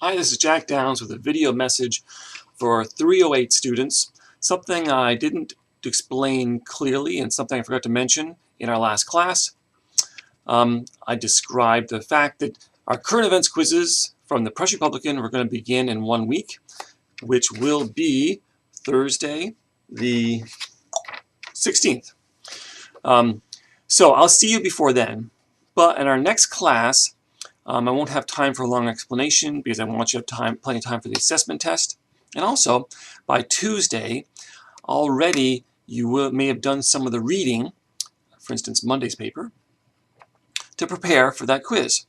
Hi, this is Jack Downs with a video message for 308 students. Something I didn't explain clearly and something I forgot to mention in our last class. I described the fact that our current events quizzes from the Press Republican were going to begin in 1 week, which will be Thursday the 16th. So I'll see you before then, but in our next class, I won't have time for a long explanation because I want you to have plenty of time for the assessment test. And also, by Tuesday, already you may have done some of the reading, for instance, Monday's paper, to prepare for that quiz.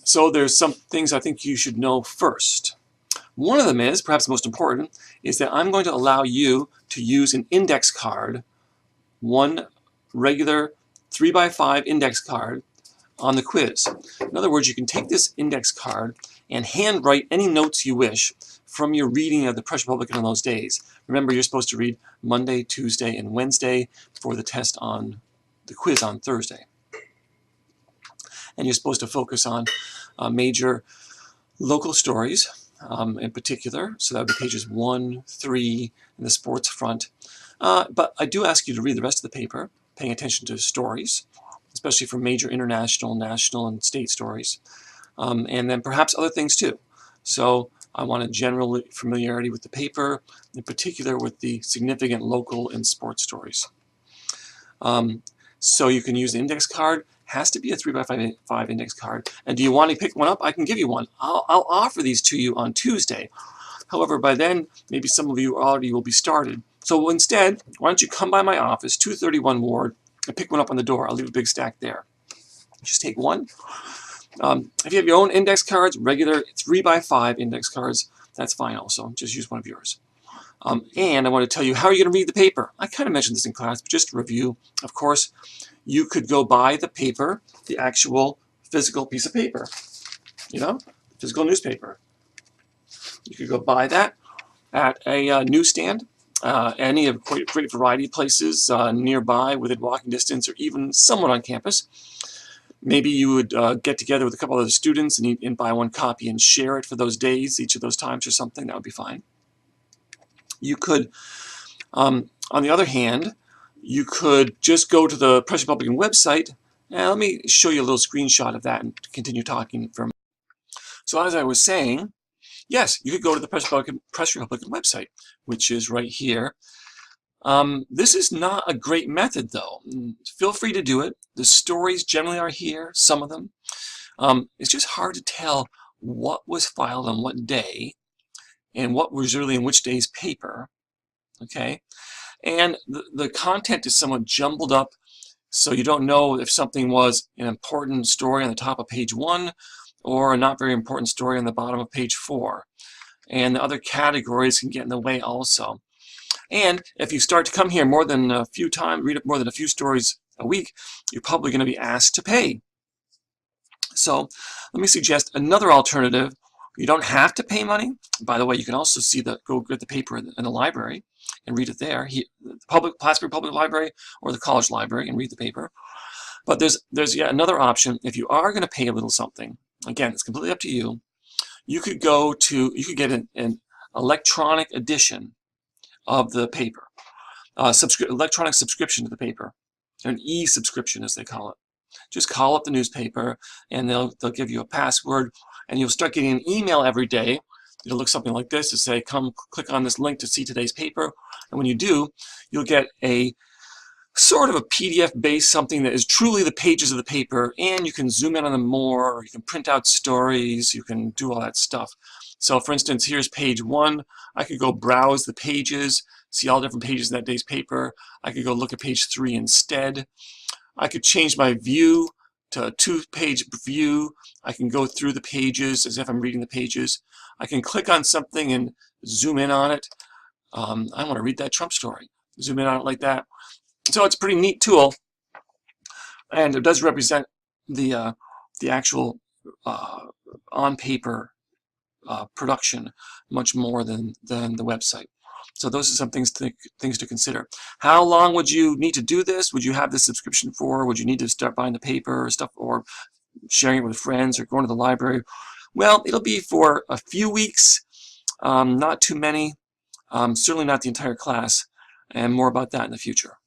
So there's some things I think you should know first. One of them is, perhaps the most important, is that I'm going to allow you to use an index card, one regular 3x5 index card, on the quiz. In other words, you can take this index card and handwrite any notes you wish from your reading of the Press Republican on those days. Remember, you're supposed to read Monday, Tuesday, and Wednesday for the test on the quiz on Thursday. And you're supposed to focus on major local stories in particular. So that would be pages 1, 3 in the sports front. But I do ask you to read the rest of the paper, paying attention to stories, especially for major international, national, and state stories, and then perhaps other things too. So I want a general familiarity with the paper, in particular with the significant local and sports stories. So you can use the index card. Has to be a 3x5 index card. And do you want to pick one up? I can give you one. I'll offer these to you on Tuesday. However, by then, maybe some of you already will be started. So instead, why don't you come by my office, 231 Ward, and pick one up on the door. I'll leave a big stack there. Just take one. If you have your own index cards, regular 3x5 index cards, that's fine also. Just use one of yours. And I want to tell you how you're going to read the paper. I kind of mentioned this in class, but just to review, of course, you could go buy the paper, the actual physical piece of paper, physical newspaper. You could go buy that at a newsstand. Any of a great variety of places nearby within walking distance or even somewhat on campus. Maybe you would get together with a couple other students and buy one copy and share it for those days, each of those times or something. That would be fine. You could, on the other hand, you could just go to the Press Republican website. And let me show you a little screenshot of that and continue talking for a moment. So as I was saying, yes, you could go to the Press Republican website, which is right here. This is not a great method, though. Feel free to do it. The stories generally are here, some of them. It's just hard to tell what was filed on what day and what was really in which day's paper. Okay? And the content is somewhat jumbled up, so you don't know if something was an important story on the top of page 1 or a not very important story on the bottom of page 4. And the other categories can get in the way also. And if you start to come here more than a few times, read more than a few stories a week, you're probably going to be asked to pay. So let me suggest another alternative. You don't have to pay money. By the way, you can also go get the paper in the library and read it there, the Plattsburgh Public Library or the college library, and read the paper. But there's yet another option. If you are going to pay a little something, again, it's completely up to you. You could get an electronic edition of the paper, electronic subscription to the paper, an e-subscription as they call it. Just call up the newspaper and they'll give you a password, and you'll start getting an email every day. It'll look something like this to say, come click on this link to see today's paper. And when you do, you'll get a sort of a PDF-based something that is truly the pages of the paper, and you can zoom in on them more, or you can print out stories, you can do all that stuff. So for instance, here's page 1. I could go browse the pages, see all different pages in that day's paper. I could go look at page 3 instead. I could change my view to a 2-page view. I can go through the pages as if I'm reading the pages. I can click on something and zoom in on it. I want to read that Trump story. Zoom in on it like that. So it's a pretty neat tool, and it does represent the actual on-paper production much more than the website. So those are some things to consider. How long would you need to do this? Would you have this subscription for? Would you need to start buying the paper or stuff, or sharing it with friends, or going to the library? Well, it'll be for a few weeks, not too many, certainly not the entire class, and more about that in the future.